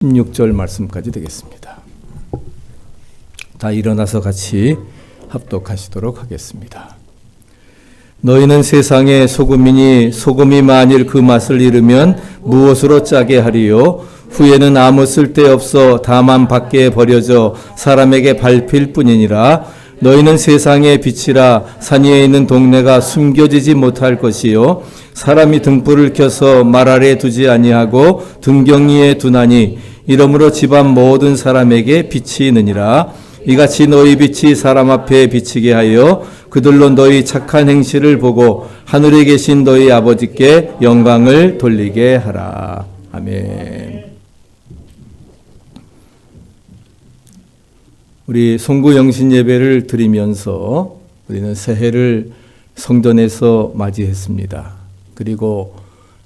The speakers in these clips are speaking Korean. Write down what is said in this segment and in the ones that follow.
16절 말씀까지 되겠습니다. 다 일어나서 같이 합독하시도록 하겠습니다. 너희는 세상의 소금이니 소금이 만일 그 맛을 잃으면 무엇으로 짜게 하리요? 후에는 아무 쓸데없어 다만 밖에 버려져 사람에게 밟힐 뿐이니라. 너희는 세상의 빛이라. 산 위에 있는 동네가 숨겨지지 못할 것이요 사람이 등불을 켜서 말 아래 두지 아니하고 등경 위에 두나니 이러므로 집안 모든 사람에게 빛이 있느니라. 이같이 너희 빛이 사람 앞에 비치게 하여 그들로 너희 착한 행실을 보고 하늘에 계신 너희 아버지께 영광을 돌리게 하라. 아멘. 우리 송구 영신 예배를 드리면서 우리는 새해를 성전에서 맞이했습니다. 그리고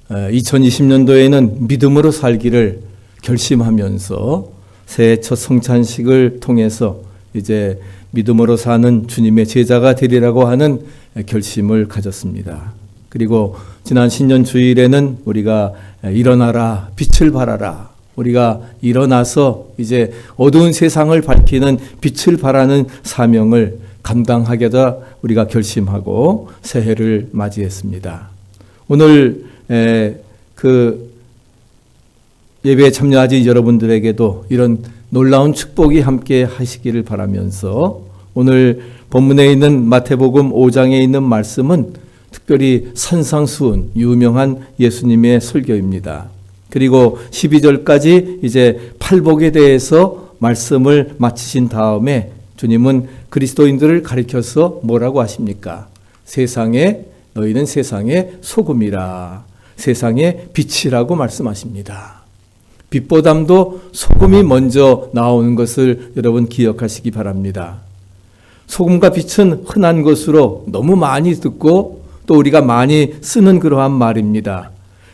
2020년도에는 믿음으로 살기를 결심하면서 새해 첫 성찬식을 통해서 이제 믿음으로 사는 주님의 제자가 되리라고 하는 결심을 가졌습니다. 그리고 지난 신년 주일에는 우리가 일어나라, 빛을 발하라. 우리가 일어나서 이제 어두운 세상을 밝히는 빛을 발하는 사명을 감당하겠다 우리가 결심하고 새해를 맞이했습니다. 오늘 예배에 참여하신 여러분들에게도 이런 놀라운 축복이 함께 하시기를 바라면서 오늘 본문에 있는 마태복음 5장에 있는 말씀은 특별히 산상수훈, 유명한 예수님의 설교입니다. 그리고 12절까지 이제 팔복에 대해서 말씀을 마치신 다음에 주님은 그리스도인들을 가리켜서 뭐라고 하십니까? 너희는 세상의 소금이라. 세상의 빛이라고 말씀하십니다. 빛보담도 소금이 먼저 나오는 것을 여러분 기억하시기 바랍니다. 소금과 빛은 흔한 것으로 너무 많이 듣고 또 우리가 많이 쓰는 그러한 말입니다.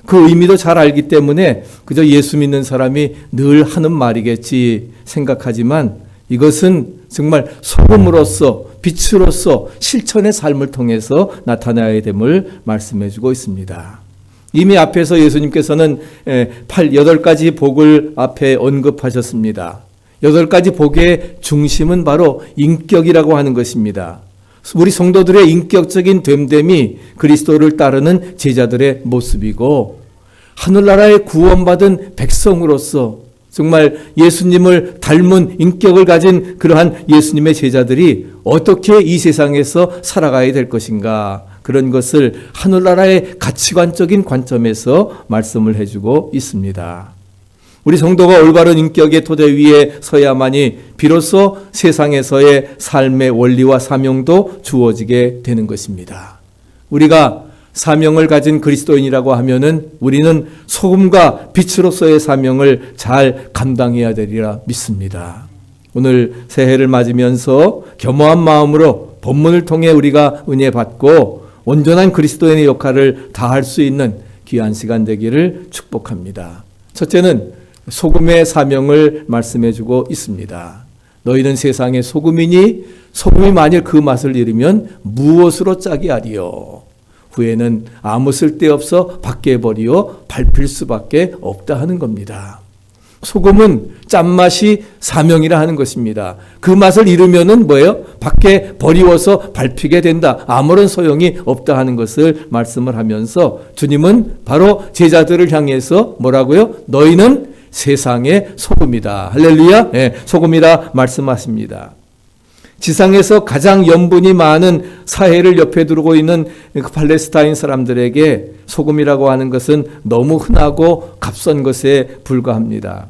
그 의미도 잘 알기 때문에 그저 예수 믿는 사람이 늘 하는 말이겠지 생각하지만 이것은 정말 소금으로서 빛으로서 실천의 삶을 통해서 나타나야 됨을 말씀해 주고 있습니다. 이미 앞에서 예수님께서는 8가지 복을 앞에 언급하셨습니다. 8가지 복의 중심은 바로 인격이라고 하는 것입니다. 우리 성도들의 인격적인 됨됨이 그리스도를 따르는 제자들의 모습이고 하늘나라에 구원받은 백성으로서 정말 예수님을 닮은 인격을 가진 그러한 예수님의 제자들이 어떻게 이 세상에서 살아가야 될 것인가 그런 것을 하늘나라의 가치관적인 관점에서 말씀을 해주고 있습니다. 우리 성도가 올바른 인격의 토대 위에 서야만이 비로소 세상에서의 삶의 원리와 사명도 주어지게 되는 것입니다. 우리가 사명을 가진 그리스도인이라고 하면은 우리는 소금과 빛으로서의 사명을 잘 감당해야 되리라 믿습니다. 오늘 새해를 맞으면서 겸허한 마음으로 본문을 통해 우리가 은혜 받고 온전한 그리스도인의 역할을 다할 수 있는 귀한 시간 되기를 축복합니다. 첫째는 소금의 사명을 말씀해 주고 있습니다. 너희는 세상의 소금이니 소금이 만일 그 맛을 잃으면 무엇으로 짜게 하리요? 후에는 아무 쓸데없어 밖에 버리어 밟힐 수밖에 없다 하는 겁니다. 소금은 짠맛이 사명이라 하는 것입니다. 그 맛을 잃으면은 뭐예요? 밖에 버리워서 밟히게 된다. 아무런 소용이 없다 하는 것을 말씀을 하면서 주님은 바로 제자들을 향해서 뭐라고요? 너희는 세상의 소금이다. 할렐루야. 네, 소금이다 말씀하십니다. 지상에서 가장 염분이 많은 사해를 옆에 두고 있는 팔레스타인 사람들에게 소금이라고 하는 것은 너무 흔하고 값선 것에 불과합니다.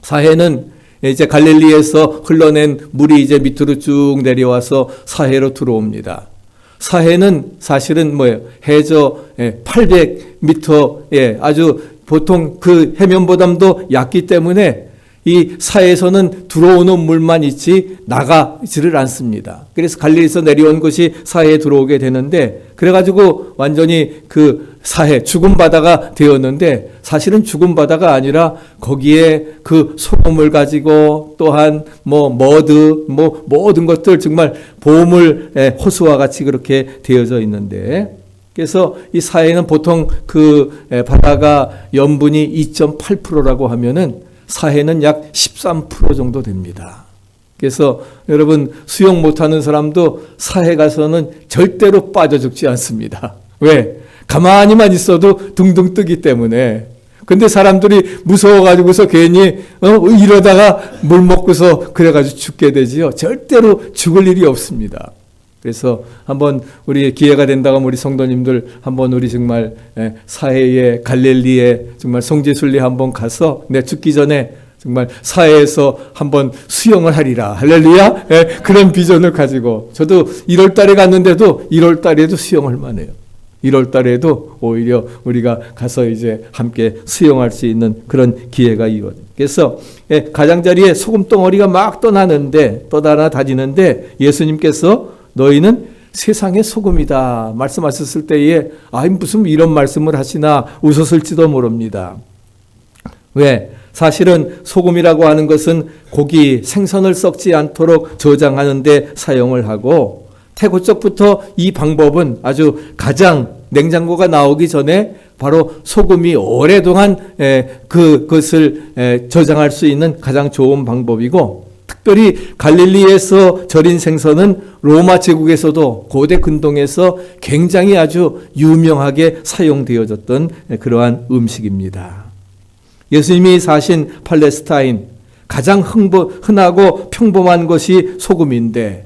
사해는 이제 갈릴리에서 흘러낸 물이 이제 밑으로 쭉 내려와서 사해로 들어옵니다. 사해는 사실은 뭐예요? 해저 800m, 아주 보통 그 해면보담도 얕기 때문에 이 사해에서는 들어오는 물만 있지 나가지를 않습니다. 그래서 갈릴리에서 내려온 것이 사해에 들어오게 되는데 그래가지고 완전히 그 사해 죽은 바다가 되었는데 사실은 죽은 바다가 아니라 거기에 그 소금을 가지고 또한 머드 모든 것들 정말 보물 호수와 같이 그렇게 되어져 있는데 그래서 이 사해는 보통 그 바다가 염분이 2.8%라고 하면은 사해는 약 13% 정도 됩니다. 그래서 여러분 수영 못하는 사람도 사해 가서는 절대로 빠져 죽지 않습니다. 왜? 가만히만 있어도 둥둥 뜨기 때문에. 근데 사람들이 무서워가지고서 괜히 이러다가 물 먹고서 그래가지고 죽게 되지요. 절대로 죽을 일이 없습니다. 그래서 한번 우리 기회가 된다고 하면 우리 성도님들 한번 우리 정말 사해에 갈릴리에 정말 성지순례 한번 가서 내 죽기 전에 정말 사해에서 한번 수영을 하리라. 할렐루야. 그런 비전을 가지고 저도 1월 달에 갔는데도 1월 달에도 수영할 만해요. 1월 달에도 오히려 우리가 가서 이제 함께 수영할 수 있는 그런 기회가 이루어져요. 그래서 가장자리에 소금덩어리가 막 떠나나 다지는데 예수님께서 너희는 세상의 소금이다 말씀하셨을 때에 무슨 이런 말씀을 하시나 웃었을지도 모릅니다. 왜? 사실은 소금이라고 하는 것은 고기, 생선을 썩지 않도록 저장하는 데 사용을 하고 태고 쪽부터 이 방법은 아주 가장 냉장고가 나오기 전에 바로 소금이 오래동안 그것을 저장할 수 있는 가장 좋은 방법이고 특별히 갈릴리에서 절인 생선은 로마 제국에서도 고대 근동에서 굉장히 아주 유명하게 사용되어졌던 그러한 음식입니다. 예수님이 사신 팔레스타인 가장 흔하고 평범한 것이 소금인데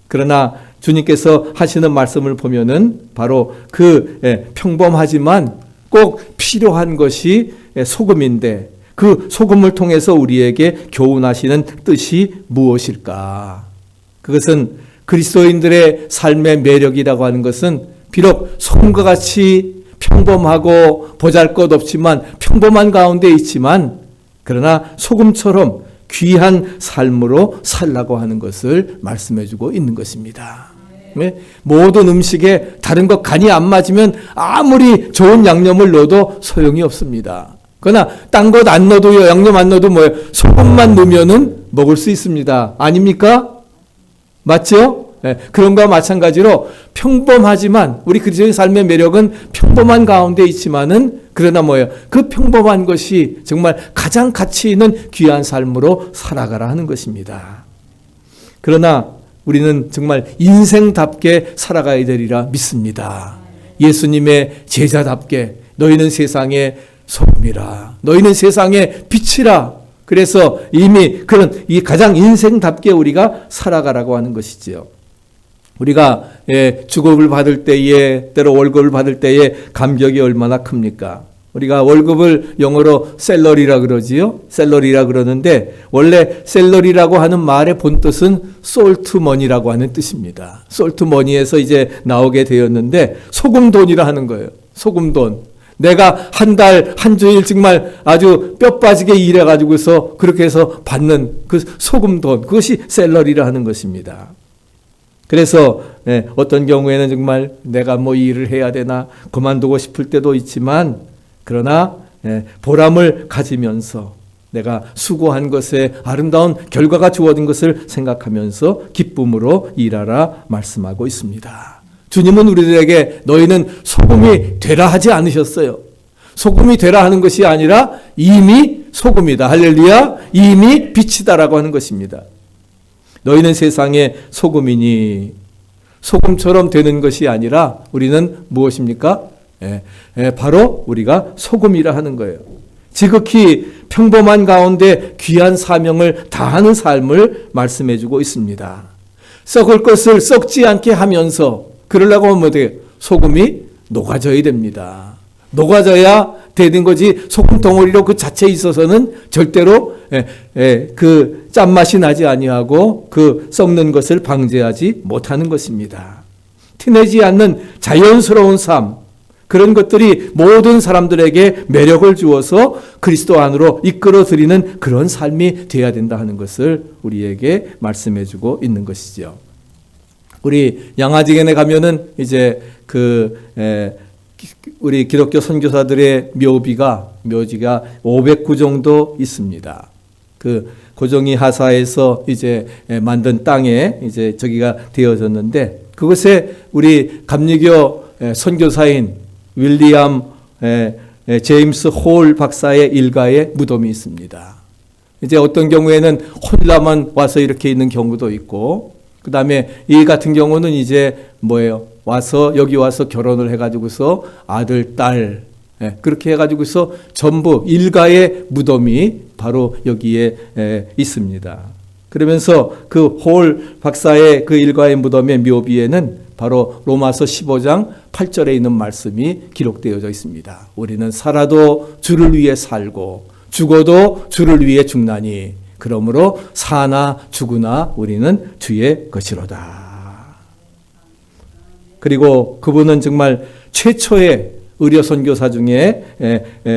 그러나 주님께서 하시는 말씀을 보면은 바로 그 평범하지만 꼭 필요한 것이 소금인데 그 소금을 통해서 우리에게 교훈하시는 뜻이 무엇일까? 그것은 그리스도인들의 삶의 매력이라고 하는 것은 비록 소금과 같이 평범하고 보잘것없지만 평범한 가운데 있지만 그러나 소금처럼 귀한 삶으로 살라고 하는 것을 말씀해주고 있는 것입니다. 모든 음식에 다른 것 간이 안 맞으면 아무리 좋은 양념을 넣어도 소용이 없습니다. 그러나 딴 것 안 넣어도요, 양념 안 넣어도 뭐예요? 소금만 넣으면은 먹을 수 있습니다. 아닙니까? 맞죠? 그런 것과 마찬가지로 평범하지만 우리 그리스도의 삶의 매력은 평범한 가운데 있지만은 그러나 뭐예요? 그 평범한 것이 정말 가장 가치 있는 귀한 삶으로 살아가라 하는 것입니다. 그러나 우리는 정말 인생답게 살아가야 되리라 믿습니다. 예수님의 제자답게 너희는 세상의 소금이라. 너희는 세상의 빛이라. 그래서 이미 그런 이 가장 인생답게 우리가 살아가라고 하는 것이지요. 우리가 주급을 받을 때에 때로 월급을 받을 때에 감격이 얼마나 큽니까? 우리가 월급을 영어로 셀러리라 그러지요. 셀러리라 그러는데 원래 셀러리라고 하는 말의 본뜻은 솔트머니라고 하는 뜻입니다. 솔트머니에서 이제 나오게 되었는데 소금돈이라 하는 거예요. 소금돈. 내가 한 달, 한 주일 정말 아주 뼈 빠지게 일해가지고서 그렇게 해서 받는 그 소금돈. 그것이 셀러리라 하는 것입니다. 그래서 어떤 경우에는 정말 내가 뭐 일을 해야 되나 그만두고 싶을 때도 있지만 그러나 보람을 가지면서 내가 수고한 것에 아름다운 결과가 주어진 것을 생각하면서 기쁨으로 일하라 말씀하고 있습니다. 주님은 우리들에게 너희는 소금이 되라 하지 않으셨어요. 소금이 되라 하는 것이 아니라 이미 소금이다. 할렐루야. 이미 빛이다라고 하는 것입니다. 너희는 세상의 소금이니 소금처럼 되는 것이 아니라 우리는 무엇입니까? 바로 우리가 소금이라 하는 거예요. 지극히 평범한 가운데 귀한 사명을 다하는 삶을 말씀해주고 있습니다. 썩을 것을 썩지 않게 하면서 그러려고 하면 어때요? 소금이 녹아져야 됩니다. 녹아져야 되는 거지 소금 덩어리로 그 자체에 있어서는 절대로 그 짠맛이 나지 아니하고 그 썩는 것을 방지하지 못하는 것입니다. 티내지 않는 자연스러운 삶, 그런 것들이 모든 사람들에게 매력을 주어서 그리스도 안으로 이끌어들이는 그런 삶이 되어야 된다 하는 것을 우리에게 말씀해주고 있는 것이죠. 우리 양화직연에 가면은 이제 우리 기독교 선교사들의 묘지가 509 정도 있습니다. 그 고정이 하사에서 이제 만든 땅에 이제 저기가 되어졌는데 그것에 우리 감리교 선교사인 윌리엄 제임스 홀 박사의 일가의 무덤이 있습니다. 이제 어떤 경우에는 혼자만 와서 이렇게 있는 경우도 있고, 그 다음에 이 같은 경우는 이제 뭐예요? 여기 와서 결혼을 해가지고서 아들, 딸, 그렇게 해가지고서 전부 일가의 무덤이 바로 여기에 있습니다. 그러면서 그 홀 박사의 그 일가의 무덤의 묘비에는 바로 로마서 15장 8절에 있는 말씀이 기록되어져 있습니다. 우리는 살아도 주를 위해 살고 죽어도 주를 위해 죽나니 그러므로 사나 죽으나 우리는 주의 것이로다. 그리고 그분은 정말 최초의 의료 선교사 중에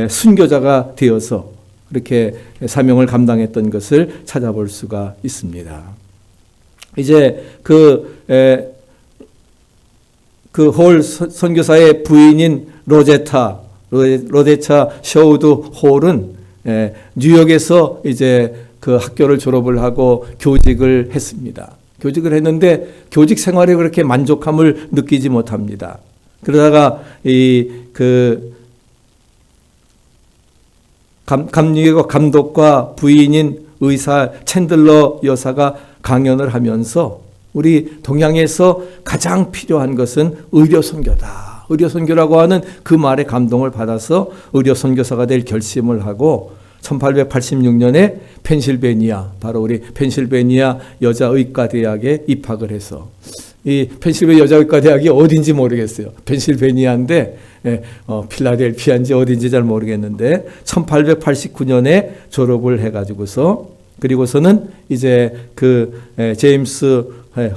순교자가 되어서 그렇게 사명을 감당했던 것을 찾아볼 수가 있습니다. 이제 그 홀 선교사의 부인인 로제차 셔우드 홀은 뉴욕에서 이제 그 학교를 졸업을 하고 교직을 했습니다. 교직을 했는데 교직 생활에 그렇게 만족함을 느끼지 못합니다. 그러다가 감독과 부인인 의사 챈들러 여사가 강연을 하면서 우리 동양에서 가장 필요한 것은 의료 선교다. 의료 선교라고 하는 그 말에 감동을 받아서 의료 선교사가 될 결심을 하고 1886년에 펜실베니아, 바로 우리 펜실베니아 여자의과대학에 입학을 해서 이 펜실베니아 여자의과대학이 어딘지 모르겠어요. 펜실베니아인데 필라델피아인지 어딘지 잘 모르겠는데 1889년에 졸업을 해가지고서 그리고서는 이제 그 제임스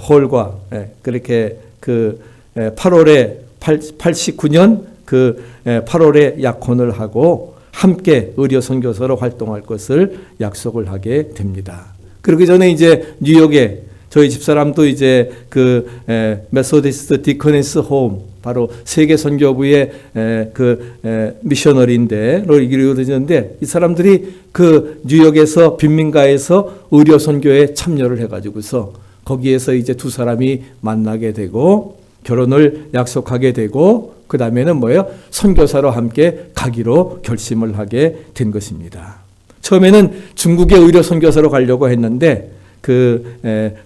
홀과 그렇게 그 8월에 89년 그 8월에 약혼을 하고 함께 의료 선교사로 활동할 것을 약속을 하게 됩니다. 그러기 전에 이제 뉴욕에 저희 집사람도 이제 그 메소디스트 디커네스 홈 바로 세계 선교부의 그 미셔너리인데로 이루어지는데 이 사람들이 그 뉴욕에서 빈민가에서 의료 선교에 참여를 해가지고서 거기에서 이제 두 사람이 만나게 되고 결혼을 약속하게 되고 그 다음에는 뭐예요? 선교사로 함께 가기로 결심을 하게 된 것입니다. 처음에는 중국의 의료 선교사로 가려고 했는데 그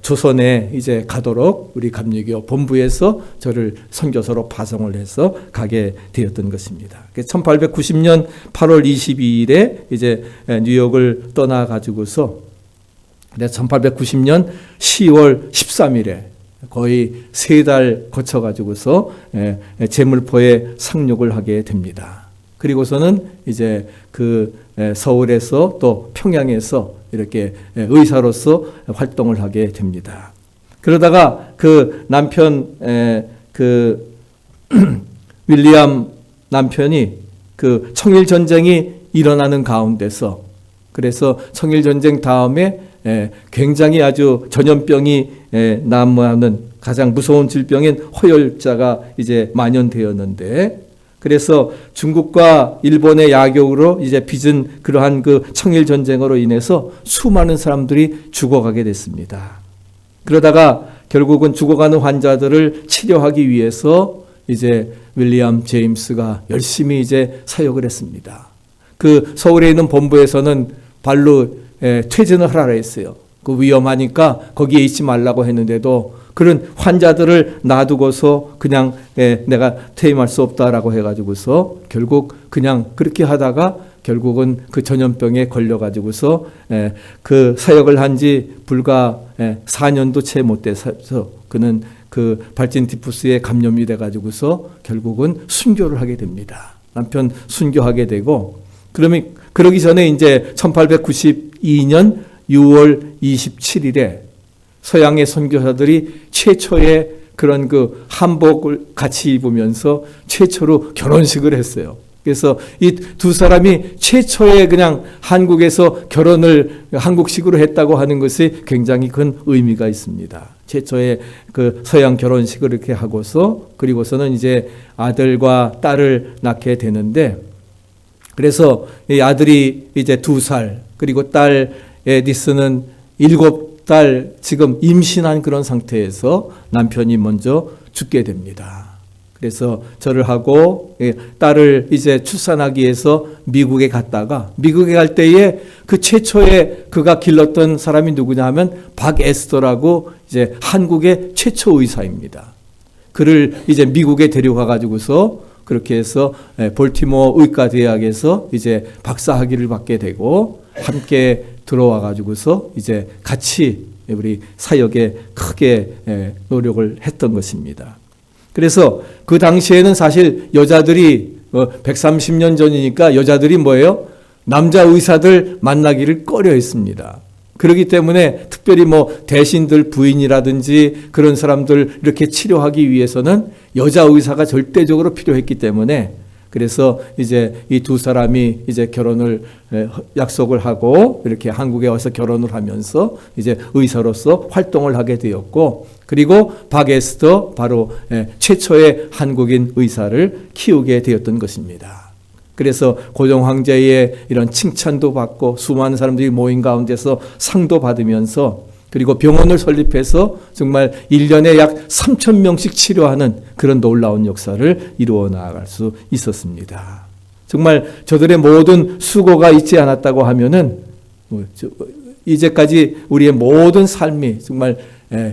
조선에 이제 가도록 우리 감리교 본부에서 저를 선교사로 파송을 해서 가게 되었던 것입니다. 1890년 8월 22일에 이제 뉴욕을 떠나 가지고서 1890년 10월 13일에 거의 3달 거쳐 가지고서 제물포에 상륙을 하게 됩니다. 그리고서는 이제 그 서울에서 또 평양에서 이렇게 의사로서 활동을 하게 됩니다. 그러다가 그 남편 그 윌리엄 남편이 그 청일 전쟁이 일어나는 가운데서 그래서 청일 전쟁 다음에 굉장히 아주 전염병이 난무하는 가장 무서운 질병인 호열자가 이제 만연되었는데 그래서 중국과 일본의 야격으로 이제 빚은 그러한 그 청일 전쟁으로 인해서 수많은 사람들이 죽어가게 됐습니다. 그러다가 결국은 죽어가는 환자들을 치료하기 위해서 이제 윌리엄 제임스가 열심히 이제 사역을 했습니다. 그 서울에 있는 본부에서는 발로 퇴진을 하라 했어요. 그 위험하니까 거기에 있지 말라고 했는데도 그런 환자들을 놔두고서 그냥 내가 퇴임할 수 없다라고 해가지고서 결국 그냥 그렇게 하다가 결국은 그 전염병에 걸려가지고서 그 사역을 한 지 불과 4년도 채 못 돼서 그는 그 발진 티푸스에 감염이 돼가지고서 결국은 순교를 하게 됩니다. 남편 순교하게 되고 그러기 전에 이제 1892년 6월 27일에 서양의 선교사들이 최초의 그런 그 한복을 같이 입으면서 최초로 결혼식을 했어요. 그래서 이 두 사람이 최초의 그냥 한국에서 결혼을 한국식으로 했다고 하는 것이 굉장히 큰 의미가 있습니다. 최초의 그 서양 결혼식을 이렇게 하고서 그리고서는 이제 아들과 딸을 낳게 되는데 그래서 이 아들이 이제 2살 그리고 딸 에디스는 7달 지금 임신한 그런 상태에서 남편이 먼저 죽게 됩니다. 그래서 절을 하고 딸을 이제 출산하기 위해서 미국에 갔다가 미국에 갈 때에 그 최초에 그가 길렀던 사람이 누구냐 하면 박에스더라고 이제 한국의 최초 의사입니다. 그를 이제 미국에 데려가 가지고서 그렇게 해서 볼티모어 의과 대학에서 이제 박사 학위를 받게 되고 함께 들어와 가지고서 이제 같이 우리 사역에 크게 노력을 했던 것입니다. 그래서 그 당시에는 사실 여자들이 130년 전이니까 여자들이 뭐예요? 남자 의사들 만나기를 꺼려했습니다. 그렇기 때문에 특별히 뭐 대신들 부인이라든지 그런 사람들 이렇게 치료하기 위해서는 여자 의사가 절대적으로 필요했기 때문에 그래서 이제 이 두 사람이 이제 결혼을 약속을 하고 이렇게 한국에 와서 결혼을 하면서 이제 의사로서 활동을 하게 되었고 그리고 박에스더 바로 최초의 한국인 의사를 키우게 되었던 것입니다. 그래서 고종 황제의 이런 칭찬도 받고 수많은 사람들이 모인 가운데서 상도 받으면서 그리고 병원을 설립해서 정말 1년에 약 3,000명씩 치료하는 그런 놀라운 역사를 이루어 나아갈 수 있었습니다. 정말 저들의 모든 수고가 있지 않았다고 하면은 이제까지 우리의 모든 삶이 정말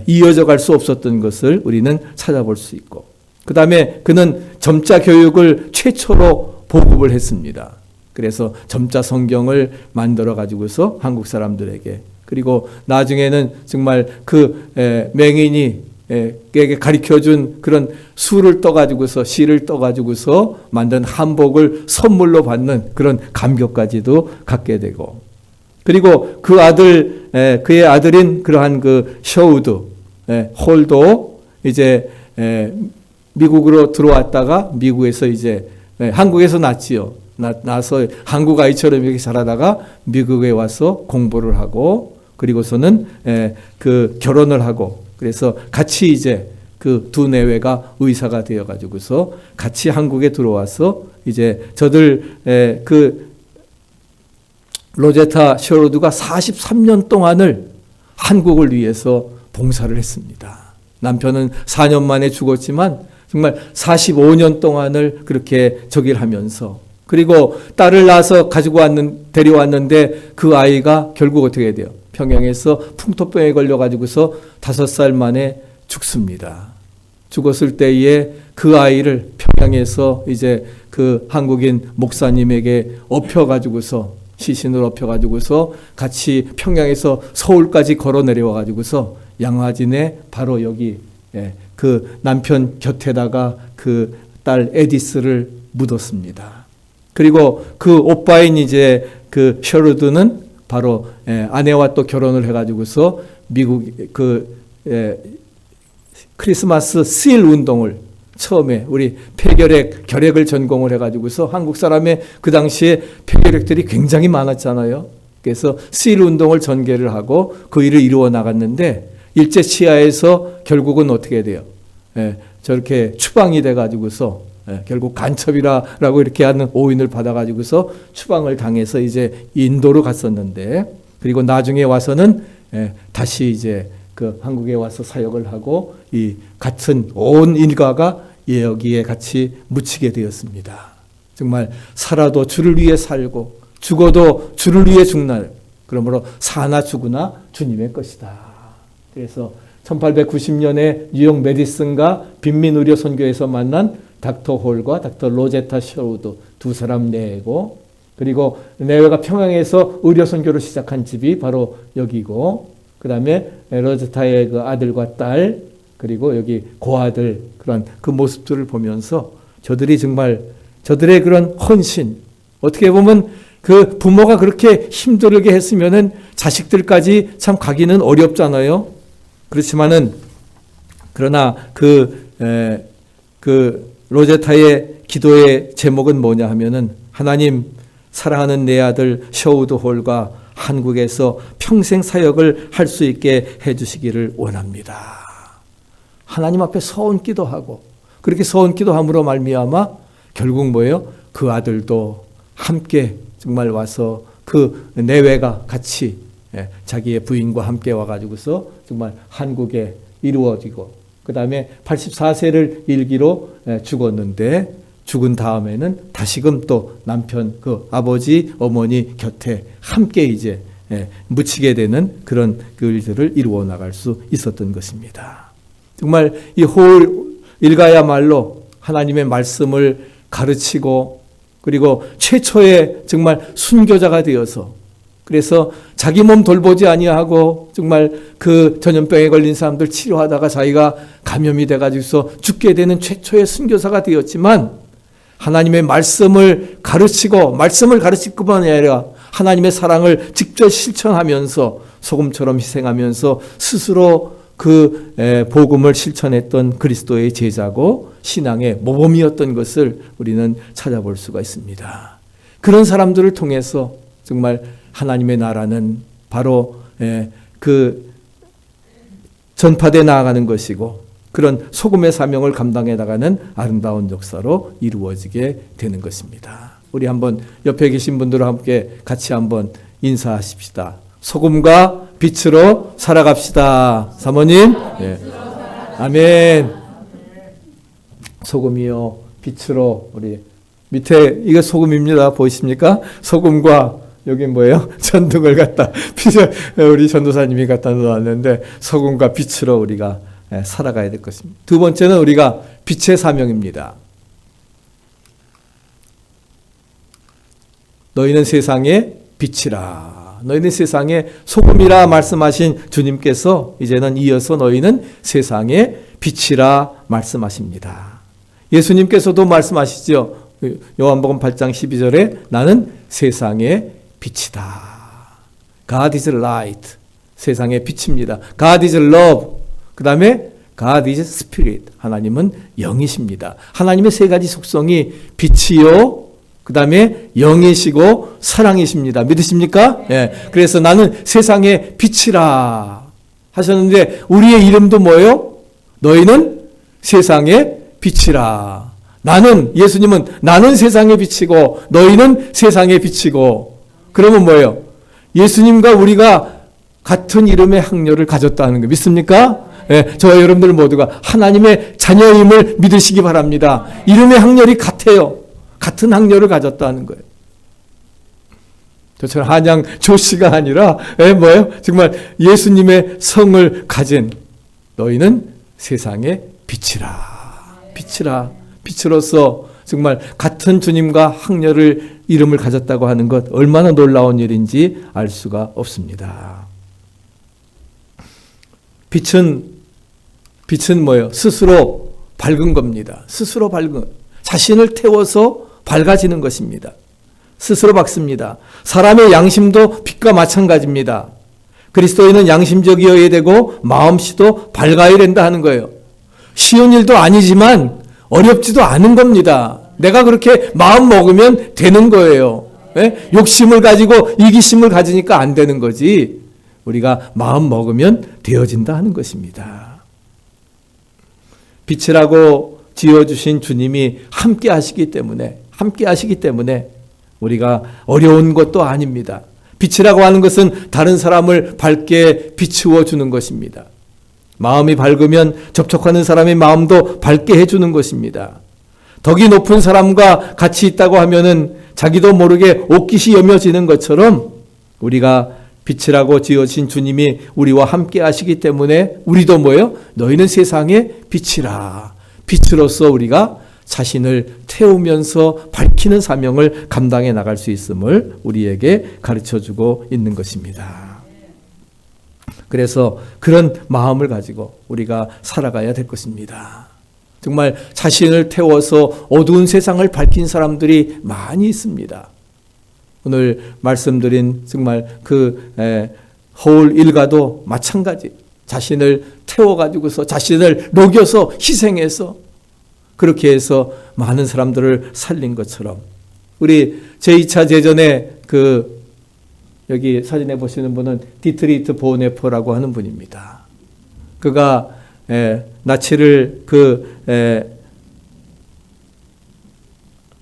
이어져 갈 수 없었던 것을 우리는 찾아볼 수 있고 그 다음에 그는 점자 교육을 최초로 보급을 했습니다. 그래서 점자 성경을 만들어 가지고서 한국 사람들에게 그리고 나중에는 정말 그 맹인이 에게 가르쳐준 그런 수를 떠가지고서 시를 떠가지고서 만든 한복을 선물로 받는 그런 감격까지도 갖게 되고 그리고 그 아들 그의 아들인 그러한 그 셔우드 홀도 이제 미국으로 들어왔다가 미국에서 이제 한국에서 낳지요. 나서 한국 아이처럼 이렇게 자라다가 미국에 와서 공부를 하고 그리고서는 그 결혼을 하고 그래서 같이 이제 그 두 내외가 의사가 되어 가지고서 같이 한국에 들어와서 이제 저들 그 로제타 셔로드가 43년 동안을 한국을 위해서 봉사를 했습니다. 남편은 4년 만에 죽었지만 정말 45년 동안을 그렇게 저기를 하면서 그리고 딸을 낳아서 데려왔는데 그 아이가 결국 어떻게 돼요? 평양에서 풍토병에 걸려가지고서 5살 만에 죽습니다. 죽었을 때에 그 아이를 평양에서 이제 그 한국인 목사님에게 업혀가지고서 시신을 업혀가지고서 같이 평양에서 서울까지 걸어 내려와가지고서 양화진에 바로 여기 그 남편 곁에다가 그 딸 에디스를 묻었습니다. 그리고 그 오빠인 이제 그 셔르드는 바로 아내와 또 결혼을 해가지고서 미국 그 크리스마스 실 운동을 처음에 우리 결핵을 전공을 해가지고서 한국 사람의 그 당시에 폐결핵들이 굉장히 많았잖아요. 그래서 실 운동을 전개를 하고 그 일을 이루어 나갔는데 일제 치하에서 결국은 어떻게 돼요? 저렇게 추방이 돼가지고서 결국 간첩이라고 이렇게 하는 오인을 받아가지고서 추방을 당해서 이제 인도로 갔었는데 그리고 나중에 와서는 다시 이제 그 한국에 와서 사역을 하고 이 같은 온 일가가 여기에 같이 묻히게 되었습니다. 정말 살아도 주를 위해 살고 죽어도 주를 위해 죽날 그러므로 사나 죽으나 주님의 것이다. 그래서 1890년에 뉴욕 메디슨과 빈민의료 선교에서 만난 닥터 홀과 닥터 로제타 셔우드 두 사람 내외고 그리고 내외가 평양에서 의료 선교를 시작한 집이 바로 여기고 그 다음에 로제타의 그 아들과 딸 그리고 여기 고아들 그런 그 모습들을 보면서 저들이 정말 저들의 그런 헌신 어떻게 보면 그 부모가 그렇게 힘들게 했으면은 자식들까지 참 가기는 어렵잖아요. 그렇지만은 그러나 그 로제타의 기도의 제목은 뭐냐 하면은 하나님 사랑하는 내 아들 셔우드 홀과 한국에서 평생 사역을 할 수 있게 해주시기를 원합니다. 하나님 앞에 서원 기도하고 그렇게 서원 기도함으로 말미암아 결국 뭐예요? 그 아들도 함께 정말 와서 그 내외가 같이 자기의 부인과 함께 와가지고서 정말 한국에 이루어지고 그 다음에 84세를 일기로 죽었는데 죽은 다음에는 다시금 또 남편, 그 아버지, 어머니 곁에 함께 이제 묻히게 되는 그런 그 일들을 이루어 나갈 수 있었던 것입니다. 정말 이 호울 일가야말로 하나님의 말씀을 가르치고 그리고 최초의 정말 순교자가 되어서 그래서 자기 몸 돌보지 아니하고 정말 그 전염병에 걸린 사람들 치료하다가 자기가 감염이 돼가지고서 죽게 되는 최초의 순교사가 되었지만 하나님의 말씀을 가르치고 말씀을 가르칠 뿐만 아니라 하나님의 사랑을 직접 실천하면서 소금처럼 희생하면서 스스로 그 복음을 실천했던 그리스도의 제자고 신앙의 모범이었던 것을 우리는 찾아볼 수가 있습니다. 그런 사람들을 통해서 정말 하나님의 나라는 바로 그 전파되어 나아가는 것이고 그런 소금의 사명을 감당해 나가는 아름다운 역사로 이루어지게 되는 것입니다. 우리 한번 옆에 계신 분들과 함께 같이 한번 인사하십시다. 소금과 빛으로 살아갑시다. 사모님. 네. 아멘. 소금이요 빛으로 우리 밑에 이게 소금입니다. 보이십니까? 소금과 여기 뭐예요? 전등을 갖다 우리 전도사님이 갖다 놓았는데 소금과 빛으로 우리가 살아가야 될 것입니다. 두 번째는 우리가 빛의 사명입니다. 너희는 세상의 빛이라. 너희는 세상의 소금이라 말씀하신 주님께서 이제는 이어서 너희는 세상의 빛이라 말씀하십니다. 예수님께서도 말씀하시죠. 요한복음 8장 12절에 나는 세상의 빛이다. God is light. 세상의 빛입니다. God is love. 그 다음에 God is spirit. 하나님은 영이십니다. 하나님의 세 가지 속성이 빛이요, 그 다음에 영이시고 사랑이십니다. 믿으십니까? 예. 그래서 나는 세상의 빛이라 하셨는데 우리의 이름도 뭐예요? 너희는 세상의 빛이라. 나는, 예수님은 나는 세상의 빛이고 너희는 세상의 빛이고 그러면 뭐예요? 예수님과 우리가 같은 이름의 학렬을 가졌다는 거 믿습니까? 예, 저와 여러분들 모두가 하나님의 자녀임을 믿으시기 바랍니다. 이름의 학렬이 같아요. 같은 학렬을 가졌다는 거예요. 저처럼 한양 조씨가 아니라 뭐예요? 정말 예수님의 성을 가진 너희는 세상의 빛이라. 빛이라. 빛으로서 정말 같은 주님과 학렬을 이름을 가졌다고 하는 것 얼마나 놀라운 일인지 알 수가 없습니다. 빛은 뭐예요? 스스로 밝은 겁니다. 스스로 밝은, 자신을 태워서 밝아지는 것입니다. 스스로 밝습니다. 사람의 양심도 빛과 마찬가지입니다. 그리스도인은 양심적이어야 되고 마음씨도 밝아야 된다 하는 거예요. 쉬운 일도 아니지만 어렵지도 않은 겁니다. 내가 그렇게 마음 먹으면 되는 거예요. 네? 욕심을 가지고 이기심을 가지니까 안 되는 거지. 우리가 마음 먹으면 되어진다 하는 것입니다. 빛이라고 지어주신 주님이 함께 하시기 때문에 우리가 어려운 것도 아닙니다. 빛이라고 하는 것은 다른 사람을 밝게 비추어 주는 것입니다. 마음이 밝으면 접촉하는 사람의 마음도 밝게 해주는 것입니다. 덕이 높은 사람과 같이 있다고 하면은 자기도 모르게 옷깃이 여며지는 것처럼 우리가 빛이라고 지어진 주님이 우리와 함께 하시기 때문에 우리도 뭐예요? 너희는 세상의 빛이라. 빛으로서 우리가 자신을 태우면서 밝히는 사명을 감당해 나갈 수 있음을 우리에게 가르쳐주고 있는 것입니다. 그래서 그런 마음을 가지고 우리가 살아가야 될 것입니다. 정말 자신을 태워서 어두운 세상을 밝힌 사람들이 많이 있습니다. 오늘 말씀드린 정말 허울 일가도 마찬가지. 자신을 태워가지고서 자신을 녹여서 희생해서 그렇게 해서 많은 사람들을 살린 것처럼 우리 제2차 대전에 여기 사진에 보시는 분은 디트리트 보네퍼라고 하는 분입니다. 그가 나치를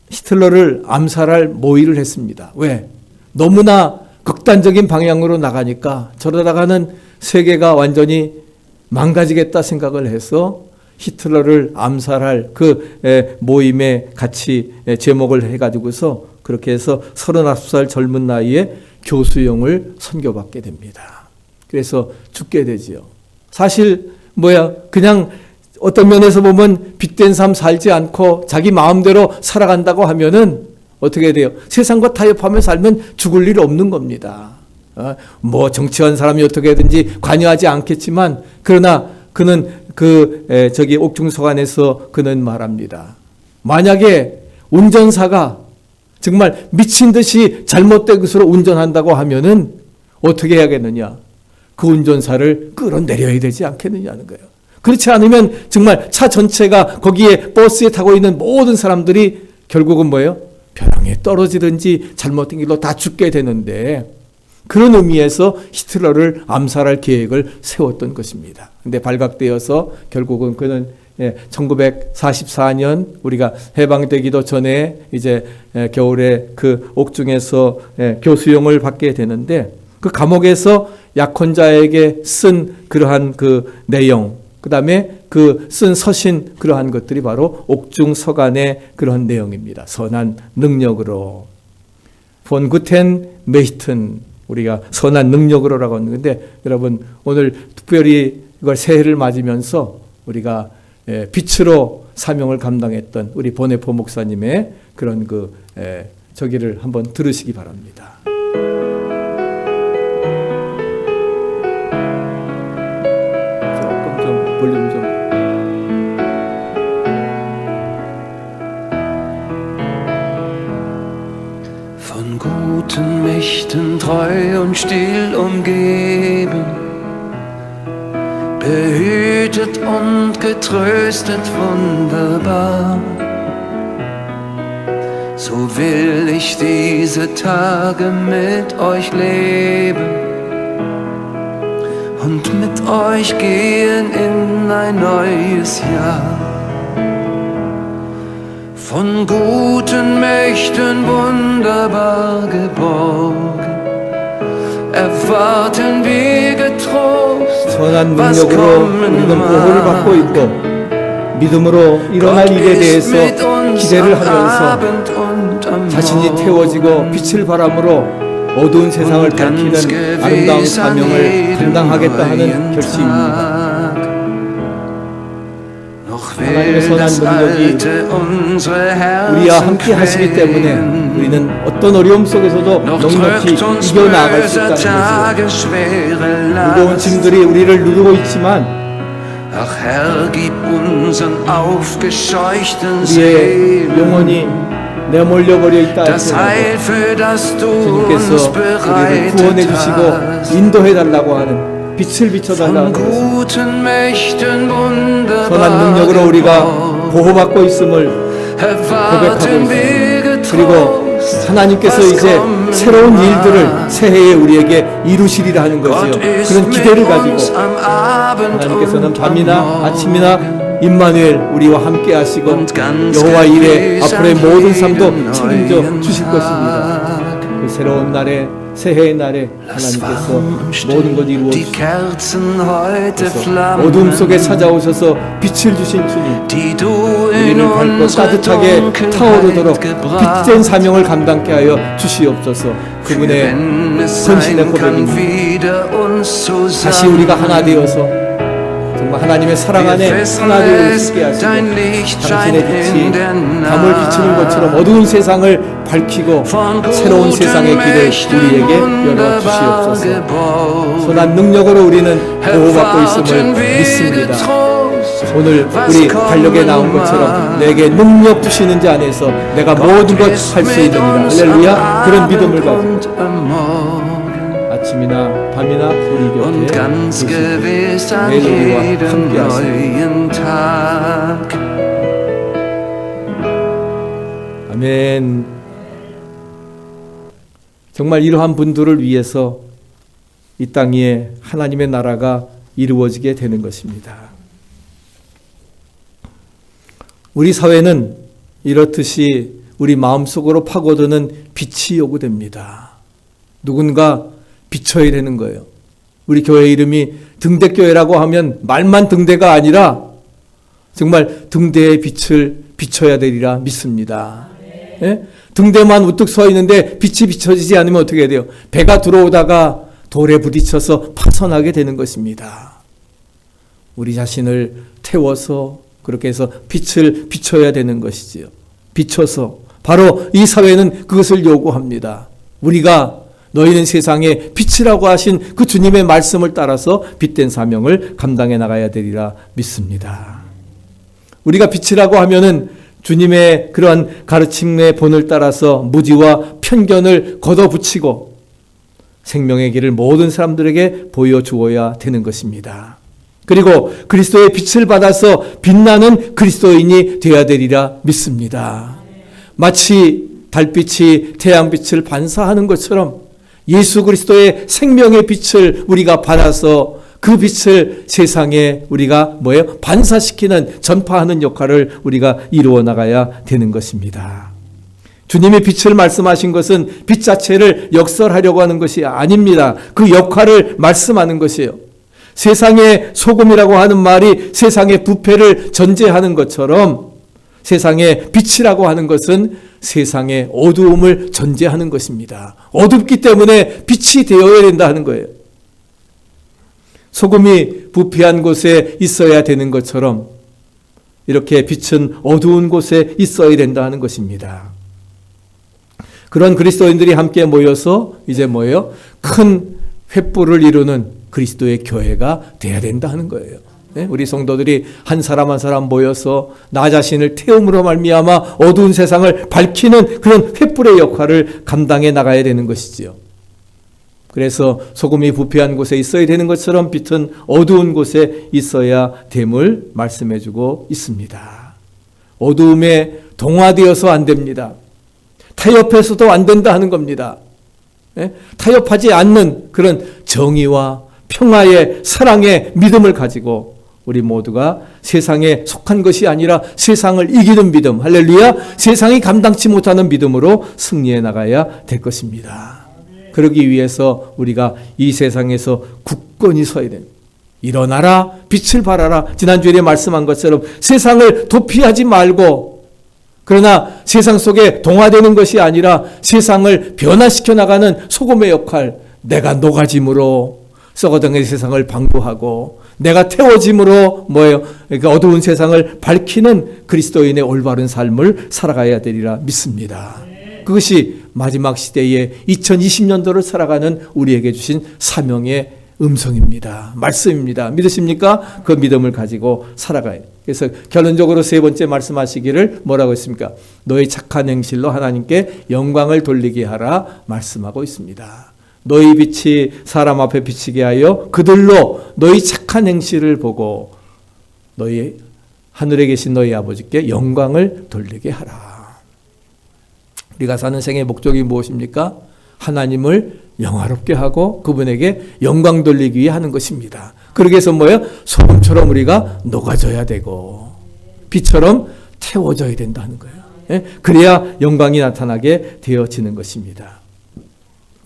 히틀러를 암살할 모의를 했습니다. 왜? 너무나 극단적인 방향으로 나가니까 저러다가는 세계가 완전히 망가지겠다 생각을 해서 히틀러를 암살할 그 모임에 같이 제목을 해가지고서 그렇게 해서 39살 젊은 나이에 교수형을 선고받게 됩니다. 그래서 죽게 되지요. 사실 그냥 어떤 면에서 보면 빚된 삶 살지 않고 자기 마음대로 살아간다고 하면은 어떻게 돼요? 세상과 타협하며 살면 죽을 일 없는 겁니다. 정치한 사람이 어떻게든지 관여하지 않겠지만, 그러나 그는 옥중서관에서 그는 말합니다. 만약에 운전사가 정말 미친 듯이 잘못된 것으로 운전한다고 하면은 어떻게 해야겠느냐? 그 운전사를 끌어내려야 되지 않겠느냐는 거예요. 그렇지 않으면 정말 차 전체가 거기에 버스에 타고 있는 모든 사람들이 결국은 벼랑에 떨어지든지 잘못된 길로 다 죽게 되는데, 그런 의미에서 히틀러를 암살할 계획을 세웠던 것입니다. 근데 발각되어서 결국은 그는 1944년 우리가 해방되기도 전에 이제 겨울에 그 옥중에서 교수형을 받게 되는데, 그 감옥에서 약혼자에게 쓴 그러한 그 내용, 그 다음에 그 쓴 서신, 그러한 것들이 바로 옥중서간의 그러한 내용입니다. 선한 능력으로. 폰 구텐 메히튼, 우리가 선한 능력으로라고 하는 건데, 여러분 오늘 특별히 이걸 새해를 맞으면서 우리가 빛으로 사명을 감당했던 우리 보네포 목사님의 그런 저기를 한번 들으시기 바랍니다. 조금 좀 볼륨 좀. Von guten Mächten treu und still umgeben, behütet und getröstet wunderbar. So will ich diese Tage mit euch leben und mit euch gehen in ein neues Jahr. Von guten Mächten wunderbar geborgen, erwarten wir getrost, 선한 능력으로 우리는 보호를 받고 있고, 믿음으로 일어날 일에 대해서 기대를 하면서 자신이 태워지고 빛을 바람으로 어두운 세상을 밝히는 아름다운 사명을 감당하겠다 하는 결심입니다. 하나님의 선한 능력이 우리와 함께 하시기 때문에 우리는 어떤 어려움 속에서도 넉넉히 이겨나갈 수 있다는 것이죠. 무거운 짐들이 우리를 누르고 있지만 우리의 영혼이 내몰려버려 있다 할지라도 주님께서 우리를 구원해 주시고 인도해 달라고 하는, 빛을 비춰달라는 선한 능력으로 우리가 보호받고 있음을 고백하고 있습니다. 그리고 하나님께서 이제 새로운 일들을 새해에 우리에게 이루시리라 하는 것이요, 그런 기대를 가지고 하나님께서는 밤이나 아침이나 임마누엘 우리와 함께 하시고 여호와 일에 앞으로의 모든 삶도 책임져 주실 것입니다. 그 새로운 날에, 새해의 날에 하나님께서 모든 것 이루어 주시고 어둠 속에 찾아오셔서 빛을 주신 주님, 우리를 밝고 따뜻하게 타오르도록 빛된 사명을 감당케 하여 주시옵소서. 그분의 헌신의 고백입니다. 다시 우리가 하나 되어서 정말 하나님의 사랑 안에 하나 되어 있게 하시고 당신의 빛이 담을 비추는 것처럼 어두운 세상을 밝히고 새로운 세상의 길을 우리에게 열어주시옵소서. 선한 능력으로 우리는 보호받고 있음을 믿습니다. 오늘 우리 달력에 나온 것처럼 내게 능력 주시는 자 안에서 내가 모든 것 할 수 있느니라. 할렐루야. 그런 믿음을 가지고 아침이나 밤이나 우리 곁에 매일 우리와 함께 하시옵소서. 아멘. 정말 이러한 분들을 위해서 이 땅 위에 하나님의 나라가 이루어지게 되는 것입니다. 우리 사회는 이렇듯이 우리 마음속으로 파고드는 빛이 요구됩니다. 누군가 비춰야 되는 거예요. 우리 교회 이름이 등대교회라고 하면 말만 등대가 아니라 정말 등대의 빛을 비춰야 되리라 믿습니다. 예? 등대만 우뚝 서 있는데 빛이 비춰지지 않으면 어떻게 돼요? 배가 들어오다가 돌에 부딪혀서 파손하게 되는 것입니다. 우리 자신을 태워서 그렇게 해서 빛을 비춰야 되는 것이지요. 비춰서 바로 이 사회는 그것을 요구합니다. 우리가 너희는 세상의 빛이라고 하신 그 주님의 말씀을 따라서 빛된 사명을 감당해 나가야 되리라 믿습니다. 우리가 빛이라고 하면은 주님의 그러한 가르침의 본을 따라서 무지와 편견을 걷어붙이고 생명의 길을 모든 사람들에게 보여주어야 되는 것입니다. 그리고 그리스도의 빛을 받아서 빛나는 그리스도인이 되어야 되리라 믿습니다. 마치 달빛이 태양빛을 반사하는 것처럼 예수 그리스도의 생명의 빛을 우리가 받아서 그 빛을 세상에 우리가 반사시키는, 전파하는 역할을 우리가 이루어 나가야 되는 것입니다. 주님이 빛을 말씀하신 것은 빛 자체를 역설하려고 하는 것이 아닙니다. 그 역할을 말씀하는 것이에요. 세상의 소금이라고 하는 말이 세상의 부패를 전제하는 것처럼 세상의 빛이라고 하는 것은 세상의 어두움을 전제하는 것입니다. 어둡기 때문에 빛이 되어야 된다 하는 거예요. 소금이 부패한 곳에 있어야 되는 것처럼 이렇게 빛은 어두운 곳에 있어야 된다 하는 것입니다. 그런 그리스도인들이 함께 모여서 이제 큰 횃불을 이루는 그리스도의 교회가 돼야 된다 하는 거예요. 네? 우리 성도들이 한 사람 한 사람 모여서 나 자신을 태움으로 말미암아 어두운 세상을 밝히는 그런 횃불의 역할을 감당해 나가야 되는 것이지요. 그래서 소금이 부패한 곳에 있어야 되는 것처럼 빛은 어두운 곳에 있어야 됨을 말씀해 주고 있습니다. 어두움에 동화되어서 안 됩니다. 타협해서도 안 된다 하는 겁니다. 타협하지 않는 그런 정의와 평화의 사랑의 믿음을 가지고 우리 모두가 세상에 속한 것이 아니라 세상을 이기는 믿음, 할렐루야, 세상이 감당치 못하는 믿음으로 승리해 나가야 될 것입니다. 그러기 위해서 우리가 이 세상에서 굳건히 서야 됩니다. 일어나라, 빛을 발하라. 지난주에 말씀한 것처럼 세상을 도피하지 말고, 그러나 세상 속에 동화되는 것이 아니라 세상을 변화시켜 나가는 소금의 역할, 내가 녹아짐으로 썩어덩의 세상을 방부하고 내가 태워짐으로 그러니까 어두운 세상을 밝히는 그리스도인의 올바른 삶을 살아가야 되리라 믿습니다. 그것이 마지막 시대의 2020년도를 살아가는 우리에게 주신 사명의 음성입니다. 말씀입니다. 믿으십니까? 그 믿음을 가지고 살아가요. 그래서 결론적으로 세 번째 말씀하시기를 뭐라고 했습니까? 너희 착한 행실로 하나님께 영광을 돌리게 하라 말씀하고 있습니다. 너희 빛이 사람 앞에 비치게 하여 그들로 너희 착한 행실을 보고 너희 하늘에 계신 너희 아버지께 영광을 돌리게 하라. 우리가 사는 생의 목적이 무엇입니까? 하나님을 영화롭게 하고 그분에게 영광 돌리기 위해 하는 것입니다. 그러기 위해서 소금처럼 우리가 녹아져야 되고 빛처럼 태워져야 된다는 거예요. 그래야 영광이 나타나게 되어지는 것입니다.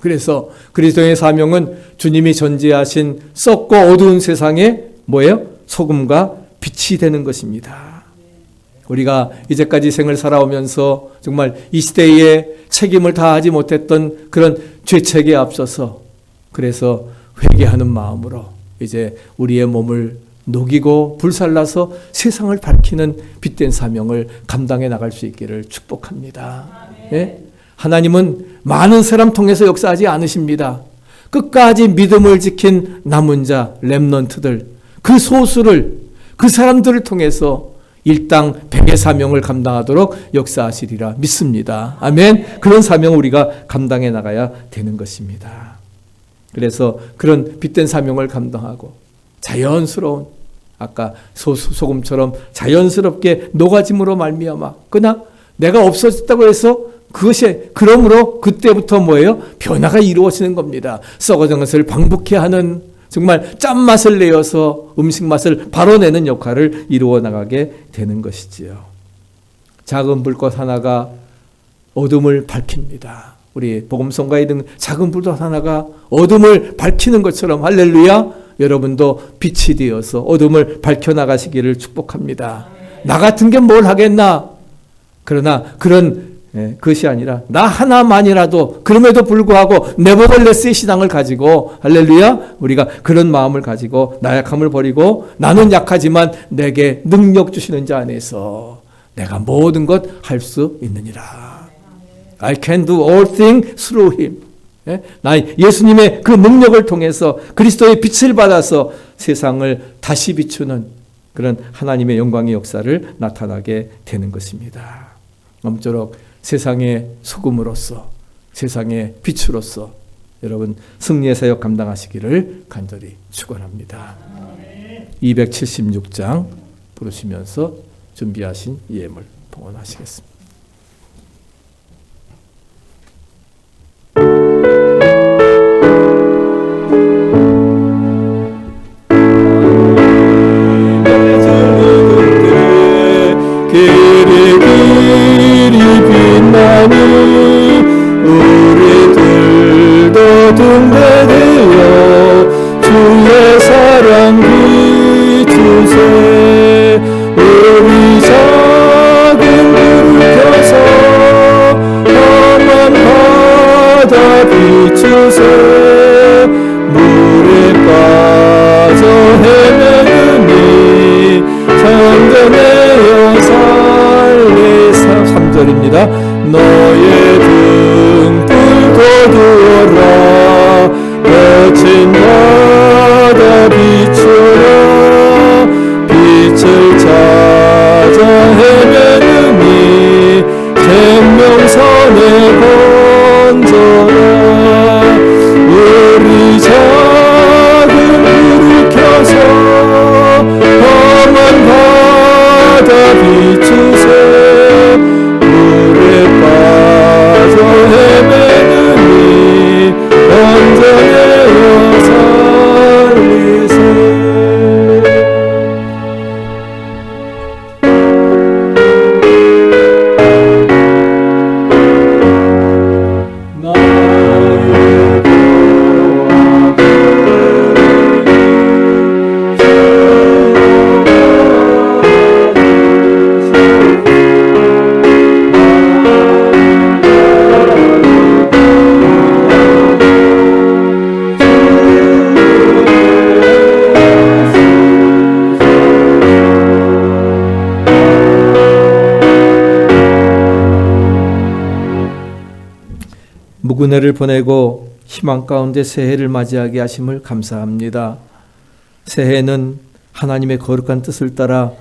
그래서 그리스도의 사명은 주님이 전제하신 썩고 어두운 세상에 소금과 빛이 되는 것입니다. 우리가 이제까지 생을 살아오면서 정말 이 시대에 책임을 다하지 못했던 그런 죄책에 앞서서 그래서 회개하는 마음으로 이제 우리의 몸을 녹이고 불살라서 세상을 밝히는 빛된 사명을 감당해 나갈 수 있기를 축복합니다. 예? 하나님은 많은 사람 통해서 역사하지 않으십니다. 끝까지 믿음을 지킨 남은 자, 렘넌트들, 그 소수를, 그 사람들을 통해서 일당 백의 사명을 감당하도록 역사하시리라 믿습니다. 아멘. 그런 사명을 우리가 감당해 나가야 되는 것입니다. 그래서 그런 빛된 사명을 감당하고 자연스러운, 아까 소금처럼 자연스럽게 녹아짐으로 말미암아, 그러나 내가 없어졌다고 해서 그것이 그러므로 그때부터 변화가 이루어지는 겁니다. 썩어진 것을 방북해 하는, 정말 짠맛을 내어서 음식 맛을 바로 내는 역할을 이루어 나가게 되는 것이지요. 작은 불꽃 하나가 어둠을 밝힙니다. 우리 복음성가에 등 작은 불꽃 하나가 어둠을 밝히는 것처럼 할렐루야, 여러분도 빛이 되어서 어둠을 밝혀나가시기를 축복합니다. 나 같은 게 뭘 하겠나? 그러나 그런 것이 아니라 나 하나만이라도 그럼에도 불구하고 네버덜레스의 신앙을 가지고 할렐루야 우리가 그런 마음을 가지고 나약함을 버리고 나는 약하지만 내게 능력 주시는 자 안에서 내가 모든 것 할 수 있느니라. I can do all things through him. 나 예수님의 그 능력을 통해서 그리스도의 빛을 받아서 세상을 다시 비추는 그런 하나님의 영광의 역사를 나타나게 되는 것입니다. 아무쪼록 세상의 소금으로서 세상의 빛으로서 여러분 승리의 사역 감당하시기를 간절히 축원합니다. 276장 부르시면서 준비하신 예물 봉헌하시겠습니다. 길이 빛나니 우리들도 등대되어 주의 사랑 비추세. 우리 작은 불을 켜서 험한 바다 비추세. 물에 빠져 헤매느니 잠잠해요 살리사. 3절입니다. 너의 등불 거두어라. 거친 바다 비추라. 빛을 찾아 헤매느니 생명선에 건져라. 우리 작은 불을 켜서 험한 바다 비추세. 물에 빠져 헤매느니 건져내어 살리세. 묵은해를 보내고 희망 가운데 새해를 맞이하게 하심을 감사합니다. 새해는 하나님의 거룩한 뜻을 따라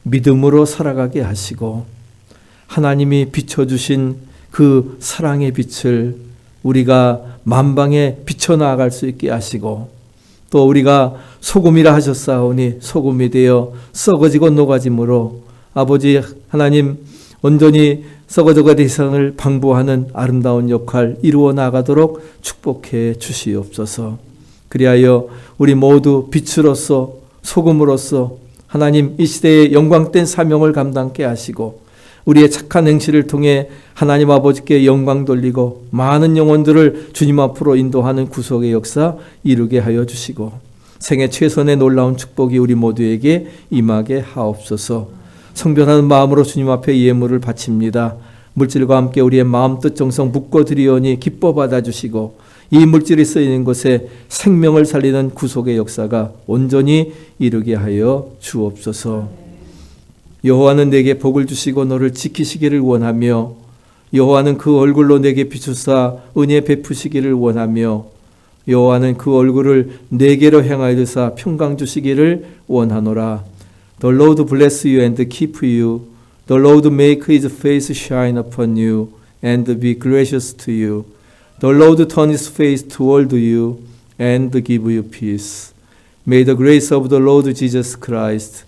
믿음으로 살아가게 하시고 하나님이 비춰주신 그 사랑의 빛을 우리가 만방에 비춰나갈 수 있게 하시고 또 우리가 소금이라 하셨사오니 소금이 되어 썩어지고 녹아짐으로 아버지 하나님 온전히 썩어져가 대상을 방부하는 아름다운 역할 이루어 나가도록 축복해 주시옵소서. 그리하여 우리 모두 빛으로서 소금으로서 하나님 이 시대의 영광된 사명을 감당케 하시고 우리의 착한 행실을 통해 하나님 아버지께 영광 돌리고 많은 영혼들을 주님 앞으로 인도하는 구속의 역사 이루게 하여 주시고 생애 최선의 놀라운 축복이 우리 모두에게 임하게 하옵소서. 성별하는 마음으로 주님 앞에 예물을 바칩니다. 물질과 함께 우리의 마음 뜻 정성 묶어 드리오니 기뻐 받아주시고 이 물질이 쓰이는 곳에 생명을 살리는 구속의 역사가 온전히 이루게 하여 주옵소서. 여호와는 내게 복을 주시고 너를 지키시기를 원하며 여호와는 그 얼굴로 내게 비추사 은혜 베푸시기를 원하며 여호와는 그 얼굴을 내게로 향하여 드사 평강 주시기를 원하노라. The Lord bless you and keep you. The Lord make his face shine upon you and be gracious to you. The Lord turn his face toward you and give you peace. May the grace of the Lord Jesus Christ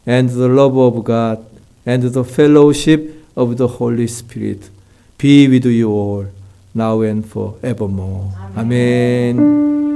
and the love of God and the fellowship of the Holy Spirit be with you all now and forevermore. 아멘.